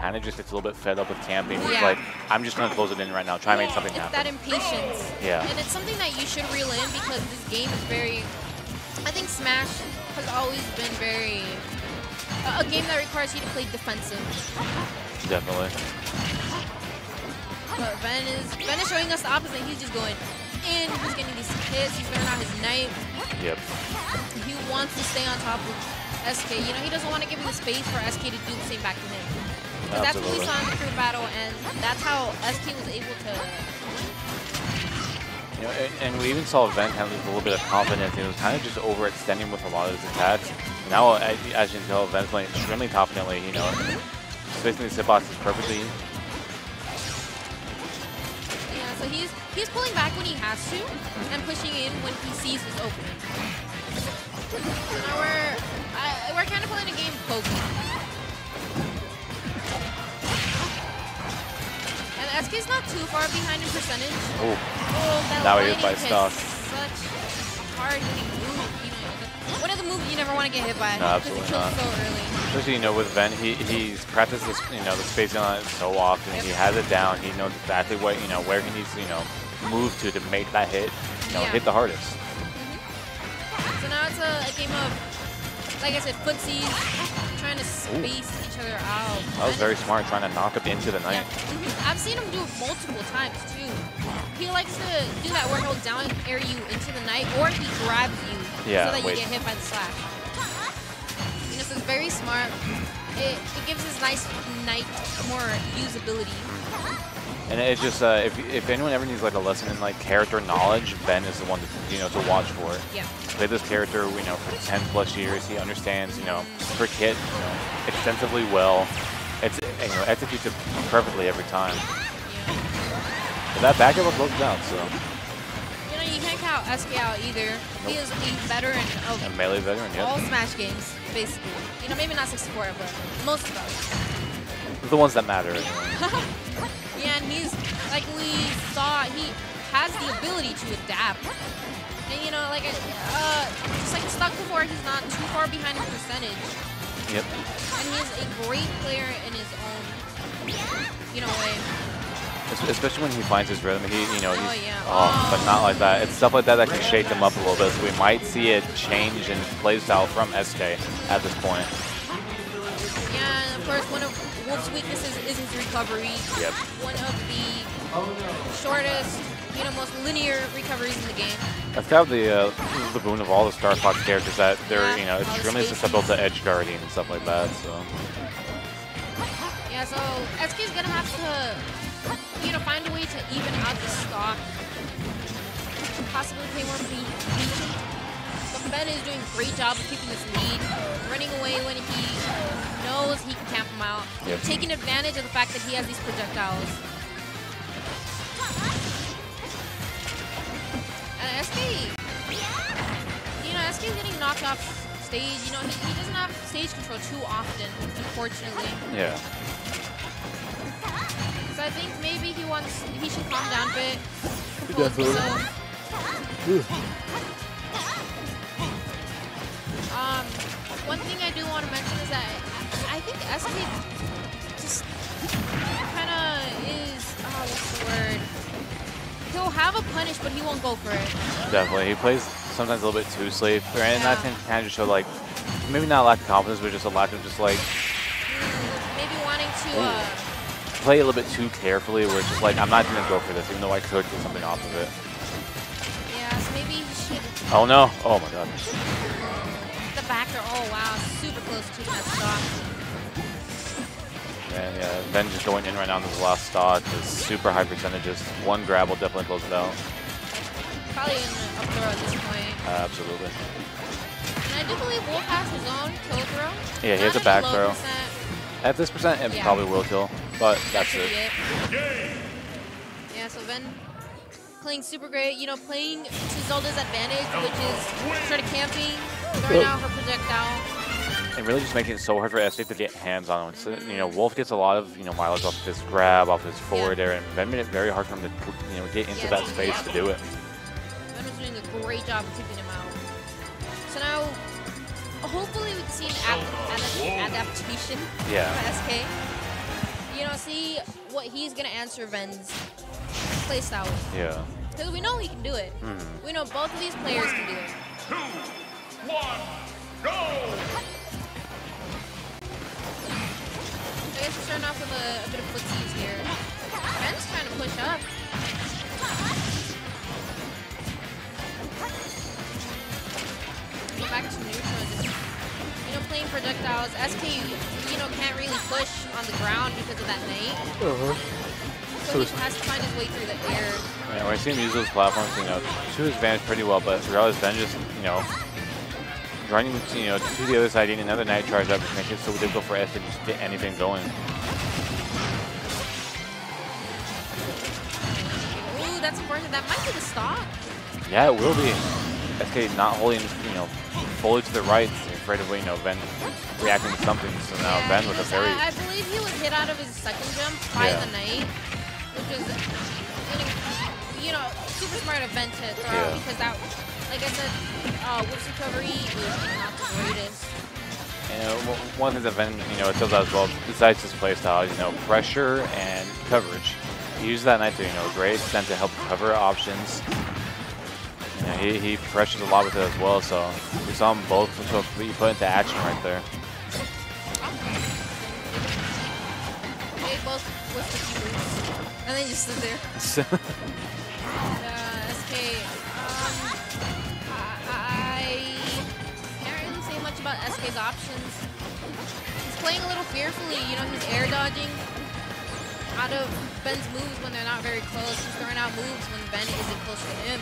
kind of just gets a little bit fed up with camping. He's like, I'm just going to close it in right now, try and make something happen. That impatience. Yeah. And it's something that you should reel in because this game is very, I think Smash has always been very, a game that requires you to play defensive. Definitely. But Ben is showing us the opposite. He's just going in, he's getting these hits, he's throwing out his knife. Yep. He wants to stay on top of SK. You know, he doesn't want to give him the space for SK to do the same back to him. Because that's what we saw in the crew battle, and that's how SK was able to. You know, and we even saw Ven have a little bit of confidence. He was kind of just overextending with a lot of his attacks. Now, as you can tell, Ven's playing extremely confidently. You know, spacing these hitboxes perfectly. Yeah, so he's pulling back when he has to, and pushing in when he sees his opening. So now we're kind of playing a game poking. And SK's not too far behind in percentage. Oh, that now he is by stock. Such a hard hitting move. You know, one of the moves you never want to get hit by. No, absolutely not. So early. Especially, you know, with Ven, he's practiced this, you know, the spacing on it so often. He has it down. He knows exactly what, you know, where he needs to, you know, move to make that hit, you know, hit the hardest. So now it's a game of, like I said, footsies, trying to space each other out. That was very smart, trying to knock up into the night. Yeah. I've seen him do it multiple times too. He likes to do that where he'll down air you into the night, or he grabs you so that you get hit by the slash. You know, so it's very smart. It gives his nice night more usability. And it just, if anyone ever needs like a lesson in like character knowledge, Ben is the one to, you know, to watch for it. Yeah. Played this character, you know, for 10+ years. He understands, you know, per kit, you know, extensively well. It's, you know, executes it perfectly every time. Yeah. But that back air closes out, so. You know, you can't count SK out either. Nope. He is a veteran of a melee veteran, all Smash games, basically. You know, maybe not 64, but most of them. The ones that matter. Yeah, and he's, like we saw, he has the ability to adapt. And you know, like, just like Stuck before, he's not too far behind in percentage. Yep. And he's a great player in his own, you know, way. Especially when he finds his rhythm, you know, he's, yeah. But not like that. It's stuff like that that can shake him up a little bit. So we might see a change in playstyle from SK at this point. Yeah, and of course, one of Wolf's weaknesses is his recovery. Yep. One of the shortest, you know, most linear recoveries in the game. That's kind of the boon of all the Star Fox characters, that they're, you know, extremely susceptible to edge guarding and stuff like that. So. Yeah, so SK's gonna have to, you know, find a way to even out the stock. Possibly play more patient. But Ben is doing a great job of keeping this lead, running away when he knows he can camp him out, taking advantage of the fact that he has these projectiles. And SK, you know, SK is getting knocked off stage. You know, he doesn't have stage control too often, unfortunately. Yeah. So I think maybe he should calm down a bit. Definitely. One thing I do want to mention is that I think SK just kind of is, what's the word? He'll have a punish, but he won't go for it. Definitely. He plays sometimes a little bit too safe. And that can kind of just show, like, maybe not a lack of confidence, but just a lack of just, like... maybe wanting to... play a little bit too carefully, where it's just like, I'm not going to go for this, even though I could get something off of it. Yeah, so maybe he should... Oh, no. Oh, my God. The back there, oh, wow. Super close to that stock. And yeah, Ben just going in right now in this last stock is super high percentages. One grab will definitely close it out. Probably in the up throw at this point. Absolutely. And I do believe Wolf has his own kill throw. Yeah, he has a back throw. At this percent, it probably will kill, but that's it. Yeah, so Ben playing super great, you know, playing to Zelda's advantage, which is sort of camping, throwing out her projectile. And really just making it so hard for SK to get hands on him. So, you know, Wolf gets a lot of, you know, mileage off of his grab, off his forward air, and Ben made it very hard for him to, you know, get into that space to do it. Ben was doing a great job of keeping him out. So now, hopefully we can see an adaptation from SK. to see what he's going to answer Ven's playstyle with. Yeah. Because we know he can do it. We know both of these players can do it. 2, 1, go! I guess we're starting off with a bit of footsies here. Ven's trying to push up. Go back to neutral and just, playing projectiles. SK, can't really push on the ground because of that knight. So he has to find his way through the air. Yeah, when I see him use those platforms, to his advantage pretty well, but regardless, Ben just, running, to the other side, getting another knight charge up, which makes it so difficult for SK to just get anything going. Ooh, that's important. That might be the stock. Yeah, it will be. SK not holding, fully to the right, afraid of, Ven reacting to something. So now Yeah, Ven with a very... I believe he was hit out of his second jump by the knight, which was, super smart of Ven to throw out because that, like I said, Whiffs recovery is not the greatest. One thing that Ven, it does as well, besides his playstyle, pressure and coverage. He uses that knight to, a great extent to help cover options. He pressures a lot with it as well, so we saw them both be put into action right there. They both with the moves, and they just stood there. SK, I can't really say much about SK's options. He's playing a little fearfully, he's air dodging out of Ven's moves when they're not very close. He's throwing out moves when Ben isn't close to him.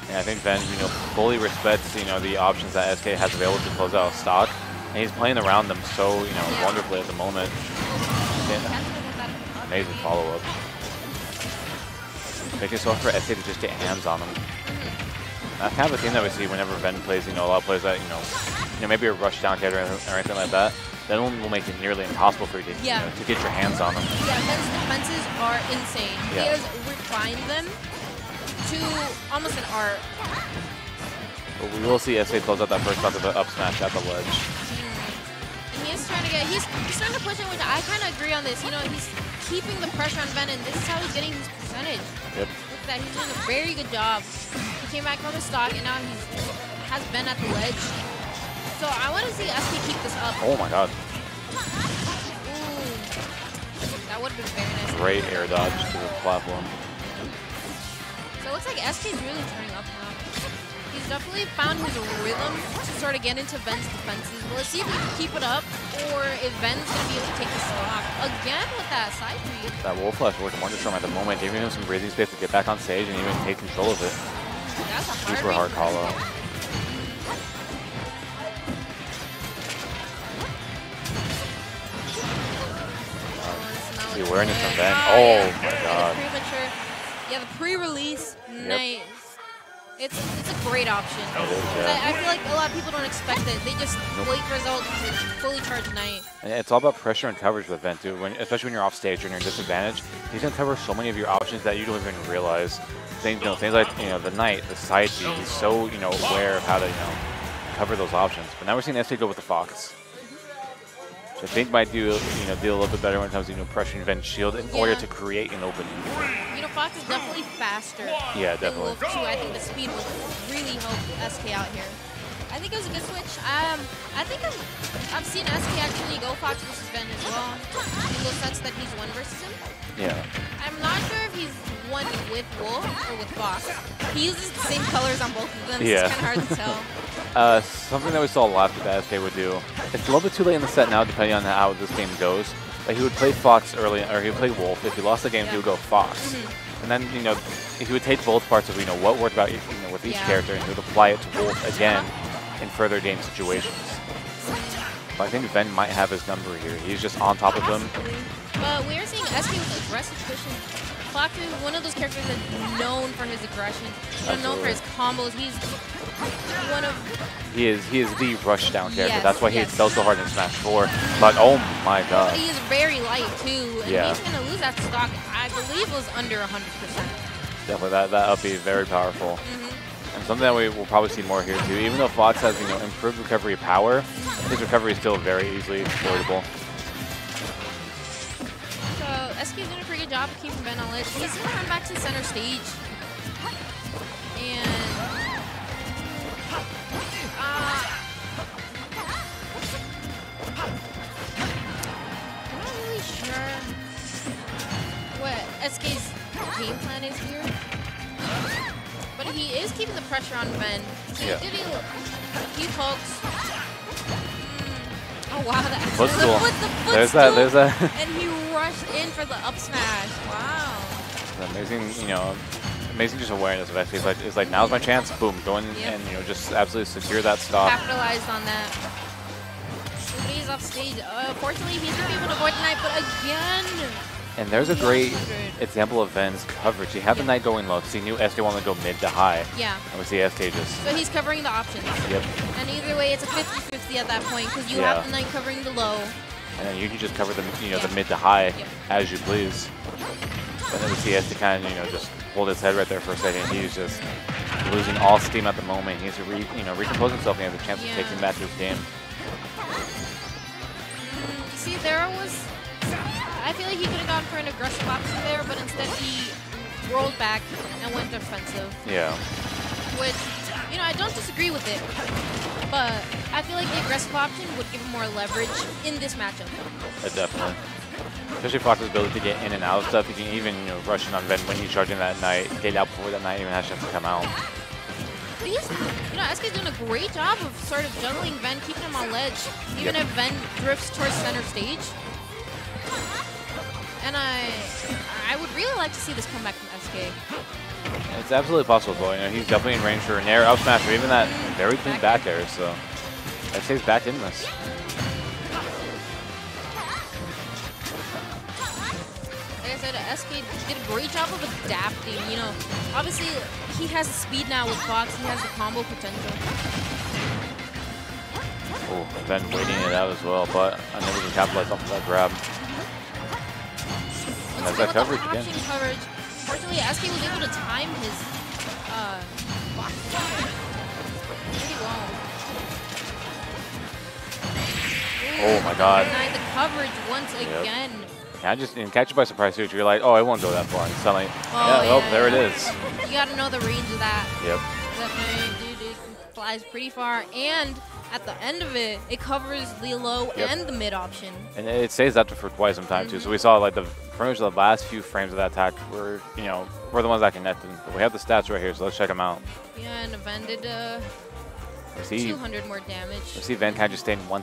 Yeah, I think Ben, fully respects, the options that SK has available to close out stock, and he's playing around them so, wonderfully at the moment. Yeah. Amazing follow-up. Making it so hard for SK to just get hands on him. That's kind of a thing that we see whenever Ben plays, a lot of players that, maybe a rush down character or anything like that. That one will make it nearly impossible for you to, to get your hands on them. Yeah, Ben's defenses are insane. Yeah. He has refined them to almost an art. But we will see SK close out that first stock of the up smash at the ledge. And he's trying to get, he's starting to push in, which I kind of agree on this. He's keeping the pressure on Ben, and this is how he's getting his percentage. Yep. Look at that, he's doing a very good job. He came back from the stock, and now has Ben at the ledge. So I want to see SK keep this up. Oh my god. Ooh. That would have been very nice. Great air dodge to the platform. So it looks like SK's really turning up now. He's definitely found his rhythm to sort of get into Ven's defenses. Well, let's see if he can keep it up, or if Ven's going to be able to take the stock again with that side read. That wall flash working wonders for him at the moment, giving him some breathing space to get back on stage and even take control of it. That's a Super hard call out. The awareness from Ben. Oh my god. Premature. Yeah, the pre-release, nice. It's a great option. It is, yeah. I feel like a lot of people don't expect it. They just wait for results to fully charge knight. And it's all about pressure and coverage with Ben too. Especially when you're off stage and you're in disadvantage, he's gonna cover so many of your options that you don't even realize. Things like the knight, the side B. He's so aware of how to cover those options. But now we're seeing SK go with the fox. Which I think might do a little bit better when it comes to pressuring Ven's shield in order to create an opening. Fox is definitely faster. Yeah, definitely. Wolf 2, I think the speed will really help SK out here. I think it was a good switch. I think I've seen SK actually go Fox versus Ben as well. In those sets that he's won versus him. Yeah. I'm not sure if he's won with Wolf or with Fox. He uses the same colors on both of them, so it's kind of hard to tell. Something that we saw last that SK would do. It's a little bit too late in the set now, depending on how this game goes. But he would play Fox early, or he would play Wolf. If he lost the game, he would go Fox. And then, he would take both parts of, what worked about, with each character, and he would apply it to Wolf again in further game situations. But I think Ven might have his number here. He's just on top of him. But we are seeing SK with aggressive pushing. Fox is one of those characters that's known for his aggression, known for his combos. He's one of... He is the rush down character. That's why he fell so hard in Smash 4. But oh my god. He is very light too, and he's going to lose that stock. I believe it was under 100%. Definitely, that up be very powerful. And something that we will probably see more here too. Even though Fox has improved recovery power, His recovery is still very easily exploitable. So SK's doing a pretty good job of keeping Ben on ledge. He's gonna run back to the center stage. And I'm not really sure what SK's game plan is here. But he is keeping the pressure on Ben. So Yeah. he pokes. Oh wow, that Footstool. There's that. And he rushed in for the up smash. Wow. Amazing, you know, amazing just awareness of SK. It's like now's my chance. Boom, go in and you know just absolutely secure that stock. Capitalized on that. Somebody's off stage. Fortunately, he's gonna be able to avoid the knight, but again. And there's a great example of Ven's coverage. He had the knight going low because he knew SK wanted to go mid to high. Yeah. And we see SK just. So he's covering the options. Yep. And either way, it's a 50-50 at that point because you have the knight covering the low. And then you can just cover the the mid to high as you please. And then we see SK kind of just hold his head right there for a second. He's just losing all steam at the moment. He needs to recompose himself and he has a chance to take him back to his game. See, there was. I feel like he could have gone for an aggressive option there, but instead he rolled back and went defensive. Yeah. Which, I don't disagree with it, but I feel like the aggressive option would give him more leverage in this matchup. Definitely. Especially Fox's ability to get in and out of stuff. He can even, rush in on Ven when he's charging that knight, get out before that knight even has a chance to come out. But he's, SK's doing a great job of sort of juggling Ven, keeping him on ledge, even if Ven drifts towards center stage. And I would really like to see this comeback from SK. It's absolutely possible, but he's definitely in range for an air up smash or even that very clean back air, so SK's back in this. Like I said, SK did a great job of adapting. Obviously he has the speed now with Fox. He has the combo potential. Oh, Ven waiting it out as well, but unable to capitalize off of that grab. Has that coverage again. Coverage. Fortunately, SK was able to time his box pretty well. Oh my god. Denied the coverage once again. Yeah, just catch you by surprise too. You're like, oh, I won't go that far. And suddenly, there it is. You gotta know the range of that. Yep. Definitely, dude, it flies pretty far, and at the end of it, it covers the low and the mid option. And it stays that for quite some time too. So we saw like pretty much the last few frames of that attack were, were the ones that connected. But we have the stats right here, so let's check them out. Yeah, and Ven did 200 more damage. We see Ven kind of just staying one